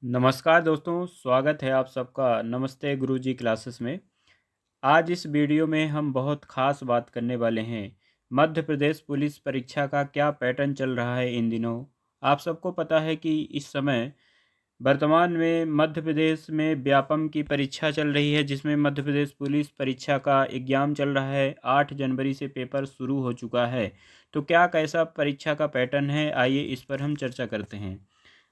नमस्कार दोस्तों, स्वागत है आप सबका नमस्ते गुरुजी क्लासेस में। आज इस वीडियो में हम बहुत ख़ास बात करने वाले हैं। मध्य प्रदेश पुलिस परीक्षा का क्या पैटर्न चल रहा है इन दिनों। आप सबको पता है कि इस समय वर्तमान में मध्य प्रदेश में व्यापम की परीक्षा चल रही है, जिसमें मध्य प्रदेश पुलिस परीक्षा का एग्ज़ाम चल रहा है। 8 जनवरी से पेपर शुरू हो चुका है। तो क्या कैसा परीक्षा का पैटर्न है, आइए इस पर हम चर्चा करते हैं।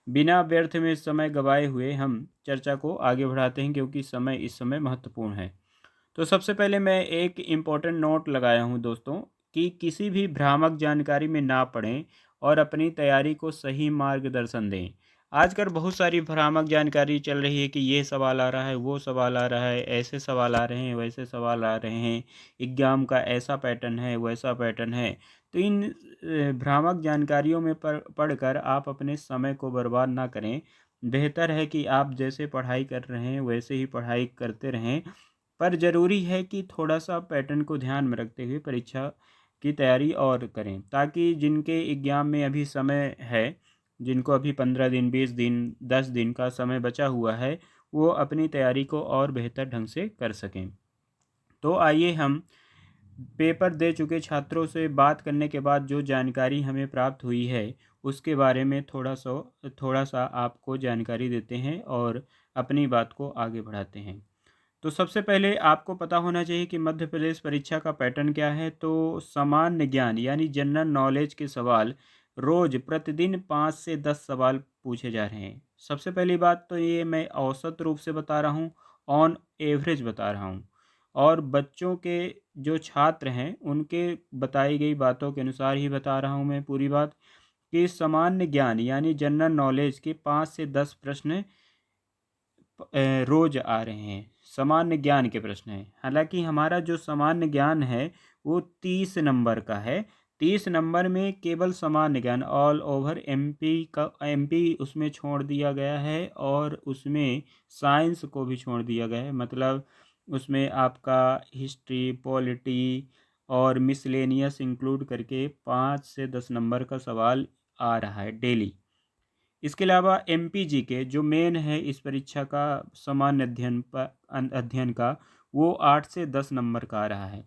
बिना व्यर्थ में समय गवाए हुए हम चर्चा को आगे बढ़ाते हैं, क्योंकि समय इस समय महत्वपूर्ण है। तो सबसे पहले मैं एक इम्पोर्टेंट नोट लगाया हूँ दोस्तों, कि किसी भी भ्रामक जानकारी में ना पड़ें और अपनी तैयारी को सही मार्गदर्शन दें। आजकल बहुत सारी भ्रामक जानकारी चल रही है कि ये सवाल आ रहा है, वो सवाल आ रहा है, ऐसे सवाल आ रहे हैं, वैसे सवाल आ रहे हैं, एग्ज़ाम का ऐसा पैटर्न है, वैसा पैटर्न है। तो इन भ्रामक जानकारियों में पढ़कर आप अपने समय को बर्बाद ना करें। बेहतर है कि आप जैसे पढ़ाई कर रहे हैं वैसे ही पढ़ाई करते रहें। पर ज़रूरी है कि थोड़ा-सा पैटर्न को ध्यान में रखते हुए परीक्षा की तैयारी और करें, ताकि जिनके एग्ज़ाम में अभी समय है, जिनको अभी 15 दिन, 20 दिन, 10 दिन का समय बचा हुआ है, वो अपनी तैयारी को और बेहतर ढंग से कर सकें। तो आइए हम पेपर दे चुके छात्रों से बात करने के बाद जो जानकारी हमें प्राप्त हुई है, उसके बारे में थोड़ा-सा आपको जानकारी देते हैं और अपनी बात को आगे बढ़ाते हैं। तो सबसे पहले आपको पता होना चाहिए कि मध्य प्रदेश परीक्षा का पैटर्न क्या है। तो सामान्य ज्ञान यानी जनरल नॉलेज के सवाल रोज़ प्रतिदिन 5 से 10 सवाल पूछे जा रहे हैं। सबसे पहली बात तो ये मैं औसत रूप से बता रहा हूँ, ऑन एवरेज बता रहा हूँ, और बच्चों के जो छात्र हैं उनके बताई गई बातों के अनुसार ही बता रहा हूँ मैं पूरी बात। कि सामान्य ज्ञान यानी जनरल नॉलेज के 5 से 10 प्रश्न रोज़ आ रहे हैं। सामान्य ज्ञान के प्रश्न हैं। हालाँकि हमारा जो सामान्य ज्ञान है वो 30 नंबर का है। 30 नंबर में केवल सामान्य ज्ञान ऑल ओवर एमपी उसमें छोड़ दिया गया है, और उसमें साइंस को भी छोड़ दिया गया है। मतलब उसमें आपका हिस्ट्री, पॉलिटी और मिसलेनियस इंक्लूड करके 5 से 10 नंबर का सवाल आ रहा है डेली। इसके अलावा एमपीजीके जो मेन है इस परीक्षा का सामान्य अध्ययन का, वो 8 से 10 नंबर का आ रहा है।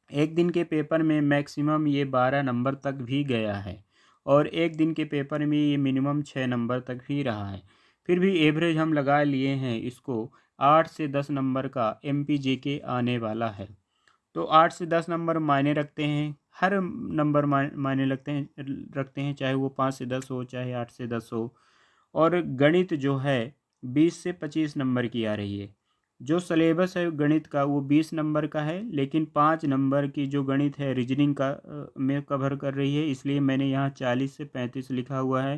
एक दिन के पेपर में मैक्सिमम ये 12 नंबर तक भी गया है, और एक दिन के पेपर में ये मिनिमम 6 नंबर तक भी रहा है। फिर भी एवरेज हम लगा लिए हैं इसको, 8 से 10 नंबर का एमपीजीके आने वाला है। तो 8 से 10 नंबर मायने रखते हैं। हर नंबर मायने रखते हैं, चाहे वो 5 से 10 हो, चाहे 8 से 10 हो। और गणित जो है 20 से 25 नंबर की आ रही है। जो सिलेबस है गणित का वो 20 नंबर का है, लेकिन 5 नंबर की जो गणित है रीजनिंग का में कवर कर रही है, इसलिए मैंने यहाँ 40 से 35 लिखा हुआ है।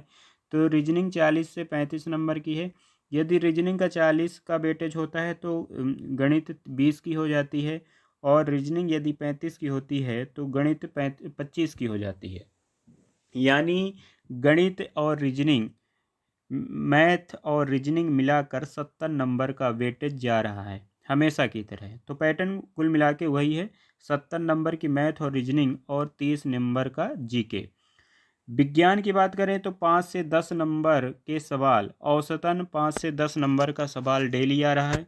तो रीजनिंग 40 से 35 नंबर की है। यदि रीजनिंग का 40 का वेटेज होता है तो गणित 20 की हो जाती है, और रीजनिंग यदि 35 की होती है तो गणित 25 की हो जाती है। यानी गणित और रीजनिंग, मैथ और रीजनिंग मिलाकर 70 नंबर का वेटेज जा रहा है, हमेशा की तरह। तो पैटर्न कुल मिला के वही है, 70 नंबर की मैथ और रीजनिंग और 30 नंबर का जीके। विज्ञान की बात करें तो 5 से 10 नंबर के सवाल, औसतन 5 से 10 नंबर का सवाल डेली आ रहा है।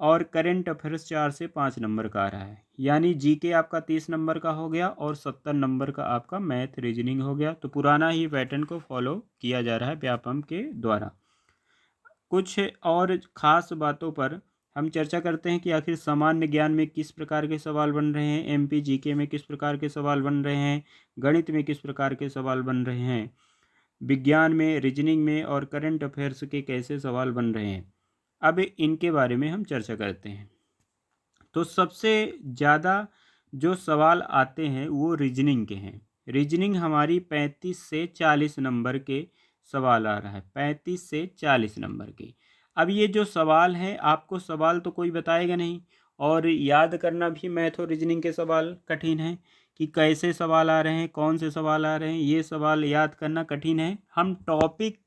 और करंट अफेयर्स 4 से 5 नंबर का आ रहा है। यानी जीके आपका 30 नंबर का हो गया, और 70 नंबर का आपका मैथ रीजनिंग हो गया। तो पुराना ही पैटर्न को फॉलो किया जा रहा है व्यापम के द्वारा। कुछ और ख़ास बातों पर हम चर्चा करते हैं कि आखिर सामान्य ज्ञान में किस प्रकार के सवाल बन रहे हैं, एमपी जीके में किस प्रकार के सवाल बन रहे हैं, गणित में किस प्रकार के सवाल बन रहे हैं, विज्ञान में, रीजनिंग में और करंट अफेयर्स के कैसे सवाल बन रहे हैं। अब इनके बारे में हम चर्चा करते हैं। तो सबसे ज़्यादा जो सवाल आते हैं वो रीजनिंग के हैं। रीजनिंग हमारी 35 से 40 नंबर के सवाल आ रहा है, 35 से 40 नंबर के। अब ये जो सवाल हैं, आपको सवाल तो कोई बताएगा नहीं, और याद करना भी मैथ और रीजनिंग के सवाल कठिन है, कि कैसे सवाल आ रहे हैं, कौन से सवाल आ रहे हैं, ये सवाल याद करना कठिन है। हम टॉपिक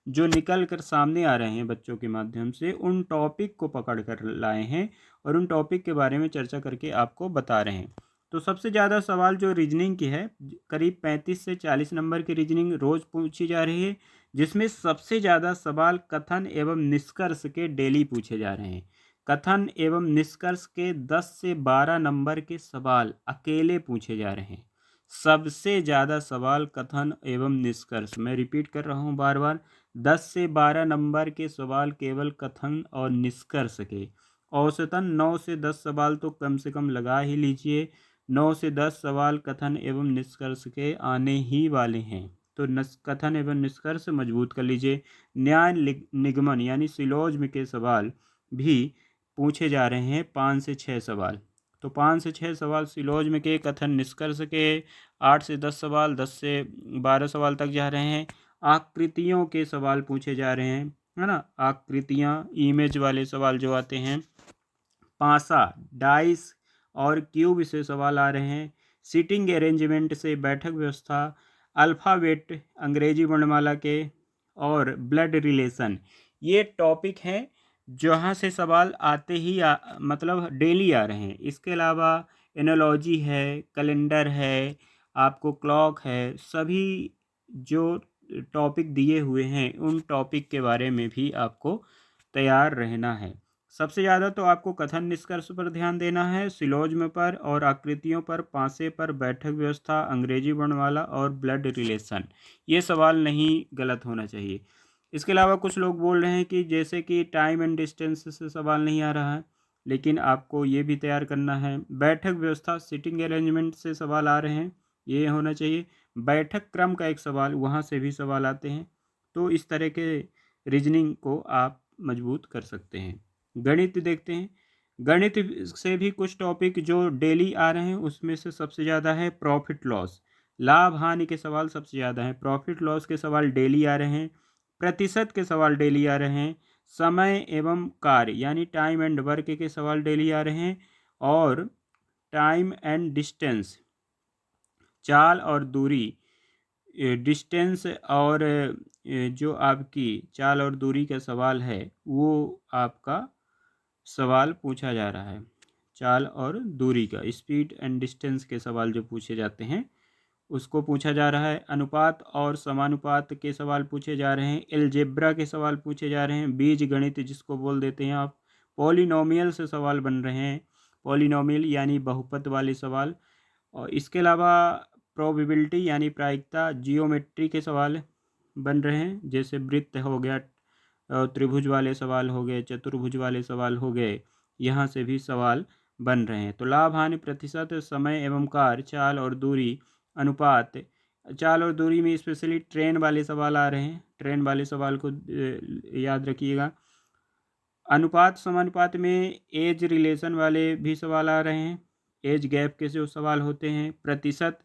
जो निकल कर सामने आ रहे हैं बच्चों के माध्यम से, उन टॉपिक को पकड़ कर लाए हैं, और उन टॉपिक के बारे में चर्चा करके आपको बता रहे हैं। तो सबसे ज़्यादा सवाल जो रीजनिंग की है, करीब 35 से 40 नंबर की रीजनिंग रोज़ पूछी जा रही है, जिसमें सबसे ज़्यादा सवाल कथन एवं निष्कर्ष के डेली पूछे जा रहे हैं। कथन एवं निष्कर्ष के 10 से 12 नंबर के सवाल अकेले पूछे जा रहे हैं। सबसे ज़्यादा सवाल कथन एवं निष्कर्ष, मैं रिपीट कर रहा हूँ बार बार, 10 से 12 नंबर के सवाल केवल कथन और निष्कर्ष के। औसतन 9 से 10 सवाल तो कम से कम लगा ही लीजिए। 9 से 10 सवाल कथन एवं निष्कर्ष के आने ही वाले हैं। तो कथन एवं निष्कर्ष मजबूत कर लीजिए। न्याय निगमन यानी सिलोज्म के सवाल भी पूछे जा रहे हैं, 5 से 6 सवाल। तो 5 से 6 सवाल सिलोज्म के, कथन निष्कर्ष के 8 से 10 सवाल, 10 से 12 सवाल तक जा रहे हैं। आकृतियों के सवाल पूछे जा रहे हैं, है ना। आकृतियाँ, इमेज वाले सवाल जो आते हैं, पासा, डाइस और क्यूब से सवाल आ रहे हैं। सीटिंग अरेंजमेंट से बैठक व्यवस्था, अल्फ़ाबेट अंग्रेजी वर्णमाला के, और ब्लड रिलेशन, ये टॉपिक हैं जहाँ से सवाल आते ही मतलब डेली आ रहे हैं। इसके अलावा एनोलॉजी है, कैलेंडर है, आपको क्लॉक है, सभी जो टॉपिक दिए हुए हैं उन टॉपिक के बारे में भी आपको तैयार रहना है। सबसे ज़्यादा तो आपको कथन निष्कर्ष पर ध्यान देना है, सिलोज्म पर और आकृतियों पर, पासे पर, बैठक व्यवस्था, अंग्रेजी वर्णमाला और ब्लड रिलेशन, ये सवाल नहीं गलत होना चाहिए। इसके अलावा कुछ लोग बोल रहे हैं कि जैसे कि टाइम एंड डिस्टेंस से सवाल नहीं आ रहा है, लेकिन आपको ये भी तैयार करना है। बैठक व्यवस्था, सिटिंग अरेंजमेंट से सवाल आ रहे हैं, ये होना चाहिए। बैठक क्रम का एक सवाल, वहाँ से भी सवाल आते हैं। तो इस तरह के रीजनिंग को आप मजबूत कर सकते हैं। गणित देखते हैं। गणित से भी कुछ टॉपिक जो डेली आ रहे हैं, उसमें से सबसे ज़्यादा है प्रॉफिट लॉस, लाभ हानि के सवाल सबसे ज़्यादा हैं। प्रॉफिट लॉस के सवाल डेली आ रहे हैं। प्रतिशत के सवाल डेली आ रहे हैं। समय एवं कार्य यानी टाइम एंड वर्क के सवाल डेली आ रहे हैं। और टाइम एंड डिस्टेंस, चाल और दूरी, डिस्टेंस और जो आपकी चाल और दूरी का सवाल है वो आपका सवाल पूछा जा रहा है। चाल और दूरी का, स्पीड एंड डिस्टेंस के सवाल जो पूछे जाते हैं उसको पूछा जा रहा है। अनुपात और समानुपात के सवाल पूछे जा रहे हैं। एलजेब्रा के सवाल पूछे जा रहे हैं, बीज गणित जिसको बोल देते हैं आप। पॉलिनोमियल से सवाल बन रहे हैं, पॉलिनोमियल यानी बहुपद वाले सवाल। और इसके अलावा प्रोबेबिलिटी यानी प्रायिकता, जियोमेट्री के सवाल बन रहे हैं, जैसे वृत्त हो गया, त्रिभुज वाले सवाल हो गए, चतुर्भुज वाले सवाल हो गए, यहाँ से भी सवाल बन रहे हैं। तो लाभ हानि, प्रतिशत, समय एवं कार्य, चाल और दूरी, अनुपात। चाल और दूरी में स्पेशली ट्रेन वाले सवाल आ रहे हैं, ट्रेन वाले सवाल को याद रखिएगा। अनुपात समानुपात में एज रिलेशन वाले भी सवाल आ रहे हैं, एज गैप के जो सवाल होते हैं। प्रतिशत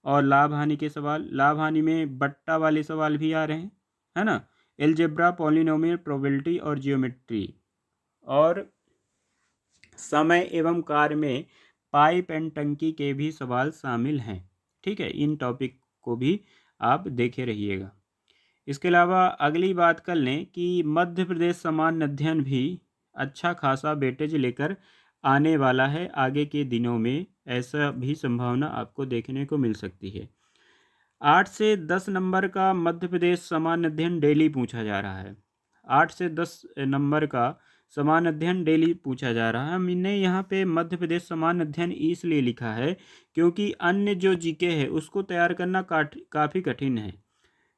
और लाभ हानि के सवाल, लाभ हानि में बट्टा वाले सवाल भी आ रहे हैं, है ना। एलजेब्रा, पॉलिनोमियल, प्रोबेबिलिटी और जियोमेट्री। और समय एवं कार्य में पाइप एंड टंकी के भी सवाल शामिल हैं। ठीक है, इन टॉपिक को भी आप देखे रहिएगा। इसके अलावा अगली बात कर लें कि मध्य प्रदेश सामान्य अध्ययन भी अच्छा खासा वेटेज लेकर आने वाला है आगे के दिनों में, ऐसा भी संभावना आपको देखने को मिल सकती है। 8 से 10 नंबर का मध्य प्रदेश सामान्य अध्ययन डेली पूछा जा रहा है। 8 से 10 नंबर का सामान्य अध्ययन डेली पूछा जा रहा है। हमने यहाँ पे मध्य प्रदेश सामान्य अध्ययन इसलिए लिखा है क्योंकि अन्य जो जीके है उसको तैयार करना काफ़ी कठिन है।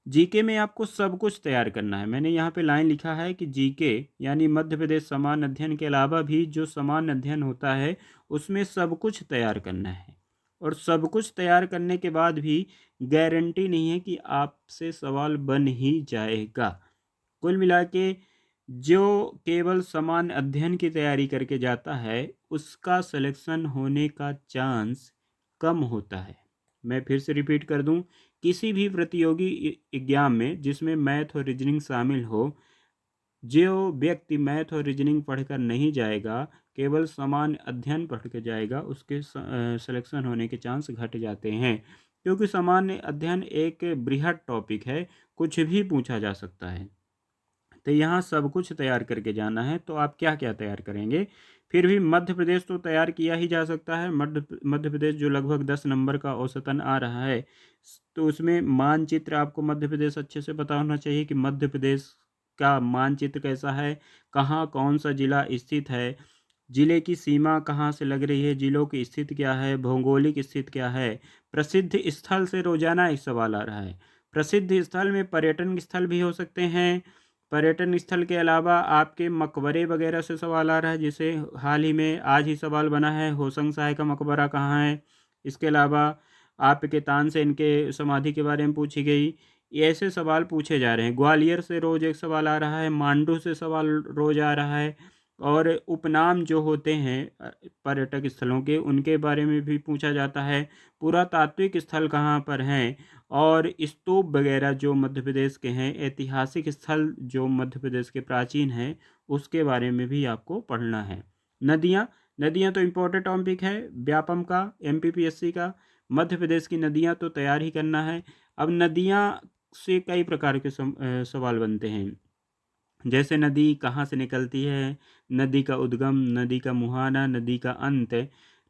जीके में आपको सब कुछ तैयार करना है। मैंने यहाँ पे लाइन लिखा है कि जीके यानी मध्य प्रदेश सामान्य अध्ययन के अलावा भी जो सामान्य अध्ययन होता है उसमें सब कुछ तैयार करना है। और सब कुछ तैयार करने के बाद भी गारंटी नहीं है कि आपसे सवाल बन ही जाएगा। कुल मिला के जो केवल सामान्य अध्ययन की तैयारी करके जाता है उसका सिलेक्शन होने का चांस कम होता है। मैं फिर से रिपीट कर दूं, किसी भी प्रतियोगी एग्जाम में जिसमें मैथ और रीजनिंग शामिल हो, जो व्यक्ति मैथ और रीजनिंग पढ़कर नहीं जाएगा, केवल सामान्य अध्ययन पढ़ के जाएगा, उसके सिलेक्शन होने के चांस घट जाते हैं। क्योंकि सामान्य अध्ययन एक बृहद टॉपिक है, कुछ भी पूछा जा सकता है। तो यहाँ सब कुछ तैयार करके जाना है, तो आप क्या क्या तैयार करेंगे। फिर भी मध्य प्रदेश तो तैयार किया ही जा सकता है। मध्य प्रदेश जो लगभग 10 नंबर का औसतन आ रहा है, तो उसमें मानचित्र आपको मध्य प्रदेश अच्छे से पता होना चाहिए कि मध्य प्रदेश का मानचित्र कैसा है, कहाँ कौन सा जिला स्थित है, जिले की सीमा कहाँ से लग रही है, जिलों की स्थिति क्या है, भौगोलिक स्थिति क्या है। प्रसिद्ध स्थल से रोजाना एक सवाल आ रहा है। प्रसिद्ध स्थल में पर्यटन स्थल भी हो सकते हैं। पर्यटन स्थल के अलावा आपके मकबरे वगैरह से सवाल आ रहा है, जैसे हाल ही में आज ही सवाल बना है होशंग शाह का मकबरा कहाँ है। इसके अलावा आपके तानसेन के समाधि के बारे में पूछी गई। ऐसे सवाल पूछे जा रहे हैं। ग्वालियर से रोज एक सवाल आ रहा है, मांडू से सवाल रोज आ रहा है, और उपनाम जो होते हैं पर्यटक स्थलों के, उनके बारे में भी पूछा जाता है। पुरातात्विक स्थल कहाँ पर हैं, और स्तूप वगैरह जो मध्य प्रदेश के हैं, ऐतिहासिक स्थल जो मध्य प्रदेश के प्राचीन हैं, उसके बारे में भी आपको पढ़ना है। नदियाँ, नदियाँ तो इम्पोर्टेंट टॉपिक है व्यापम का, एमपीपीएससी का। मध्य प्रदेश की नदियाँ तो तैयार ही करना है। अब नदियाँ से कई प्रकार के सवाल बनते हैं, जैसे नदी कहाँ से निकलती है, नदी का उद्गम, नदी का मुहाना, नदी का अंत,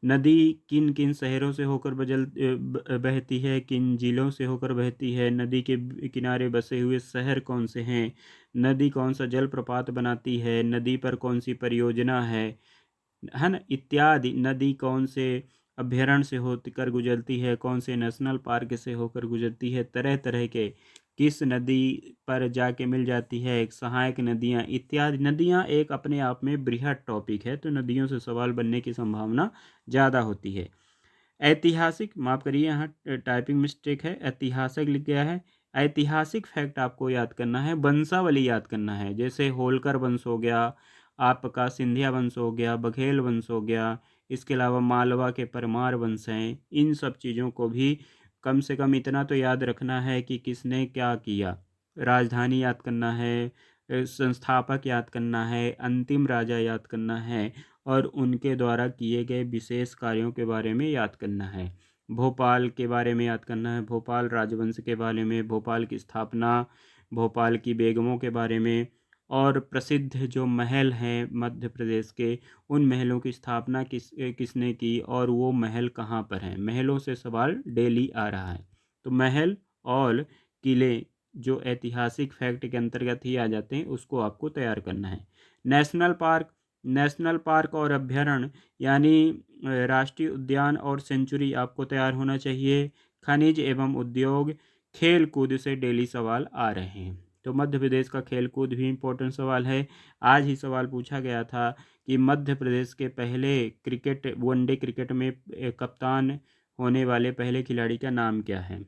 नदी किन किन शहरों से होकर बहती है, किन जिलों से होकर बहती है, नदी के किनारे बसे हुए शहर कौन से हैं, नदी कौन सा जलप्रपात बनाती है, नदी पर कौन सी परियोजना है ना, इत्यादि। नदी कौन से अभ्यारण्य से होकर गुजरती है, कौन से नेशनल पार्क से होकर गुजरती है, तरह तरह के किस नदी पर जाके मिल जाती है, एक सहायक नदियाँ इत्यादि। नदियाँ एक अपने आप में बृहद टॉपिक है, तो नदियों से सवाल बनने की संभावना ज़्यादा होती है। ऐतिहासिक, माफ़ करिए यहाँ टाइपिंग मिस्टेक है, ऐतिहासिक लिख गया है। ऐतिहासिक फैक्ट आपको याद करना है, वंशावली याद करना है, जैसे होलकर वंश हो गया, आपका सिंधिया वंश हो गया, बघेल वंश हो गया, इसके अलावा मालवा के परमार वंश हैं। इन सब चीज़ों को भी कम से कम इतना तो याद रखना है कि किसने क्या किया। राजधानी याद करना है, संस्थापक याद करना है, अंतिम राजा याद करना है, और उनके द्वारा किए गए विशेष कार्यों के बारे में याद करना है। भोपाल के बारे में याद करना है, भोपाल राजवंश के बारे में, भोपाल की स्थापना, भोपाल की बेगमों के बारे में, और प्रसिद्ध जो महल हैं मध्य प्रदेश के, उन महलों की स्थापना किसने की, और वो महल कहाँ पर हैं। महलों से सवाल डेली आ रहा है, तो महल और किले जो ऐतिहासिक फैक्ट के अंतर्गत ही आ जाते हैं, उसको आपको तैयार करना है। नेशनल पार्क, नेशनल पार्क और अभ्यारण्य यानी राष्ट्रीय उद्यान और सेंचुरी आपको तैयार होना चाहिए। खनिज एवं उद्योग, खेल कूद से डेली सवाल आ रहे हैं, तो मध्य प्रदेश का खेल कूद भी इम्पोर्टेंट सवाल है। आज ही सवाल पूछा गया था कि मध्य प्रदेश के पहले क्रिकेट, वनडे क्रिकेट में कप्तान होने वाले पहले खिलाड़ी का नाम क्या है।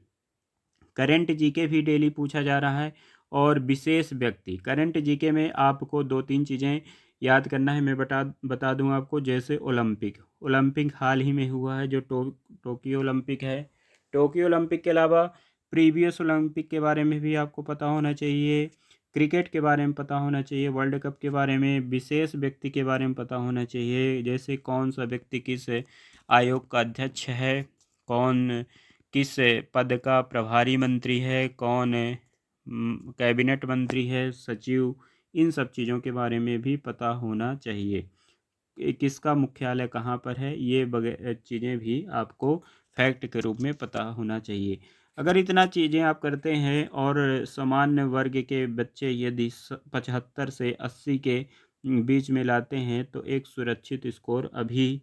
करंट जीके भी डेली पूछा जा रहा है, और विशेष व्यक्ति, करंट जीके में आपको 2-3 चीज़ें याद करना है, मैं बता दूं आपको। जैसे ओलंपिक, ओलंपिक हाल ही में हुआ है जो टोक्यो ओलंपिक है। टोक्यो ओलंपिक के अलावा प्रीवियस ओलंपिक के बारे में भी आपको पता होना चाहिए, क्रिकेट के बारे में पता होना चाहिए, वर्ल्ड कप के बारे में, विशेष व्यक्ति के बारे में पता होना चाहिए, जैसे कौन सा व्यक्ति किस आयोग का अध्यक्ष है, कौन किस पद का प्रभारी मंत्री है, कौन कैबिनेट मंत्री है, सचिव, इन सब चीज़ों के बारे में भी पता होना चाहिए। किसका मुख्यालय कहाँ पर है, ये चीज़ें भी आपको फैक्ट के रूप में पता होना चाहिए। अगर इतना चीज़ें आप करते हैं और सामान्य वर्ग के बच्चे यदि 75 से 80 के बीच में लाते हैं, तो एक सुरक्षित स्कोर अभी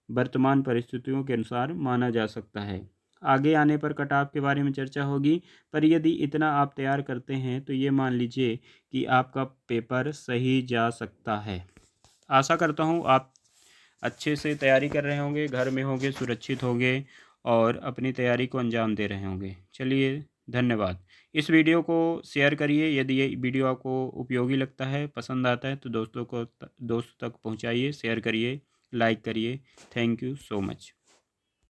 वर्तमान परिस्थितियों के अनुसार माना जा सकता है। आगे आने पर कट ऑफ के बारे में चर्चा होगी, पर यदि इतना आप तैयार करते हैं तो ये मान लीजिए कि आपका पेपर सही जा सकता है। आशा करता हूँ आप अच्छे से तैयारी कर रहे होंगे, घर में होंगे, सुरक्षित होंगे, और अपनी तैयारी को अंजाम दे रहे होंगे। चलिए, धन्यवाद। इस वीडियो को शेयर करिए, यदि ये वीडियो आपको उपयोगी लगता है, पसंद आता है, तो दोस्तों तक पहुँचाइए, शेयर करिए, लाइक करिए। Thank you so much.